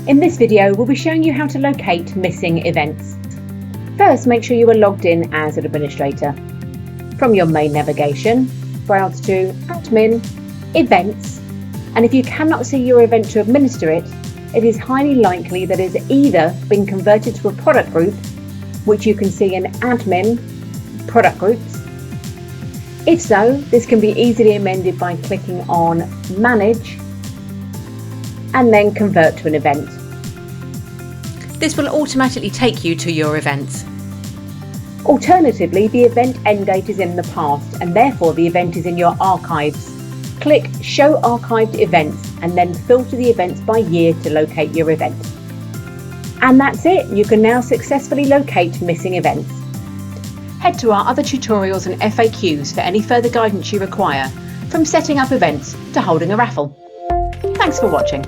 In this video, we'll be showing you how to locate missing events. First, make sure you are logged in as an administrator. From your main navigation, browse to Admin, Events, and if you cannot see your event to administer it, it is highly likely that it has either been converted to a product group, which you can see in Admin, Product Groups. If so, this can be easily amended by clicking on Manage and then Convert to an event. This will automatically take you to your events. Alternatively, the event end date is in the past and therefore the event is in your archives. Click Show Archived Events and then filter the events by year to locate your event. And that's it, you can now successfully locate missing events. Head to our other tutorials and FAQs for any further guidance you require, from setting up events to holding a raffle. Thanks for watching.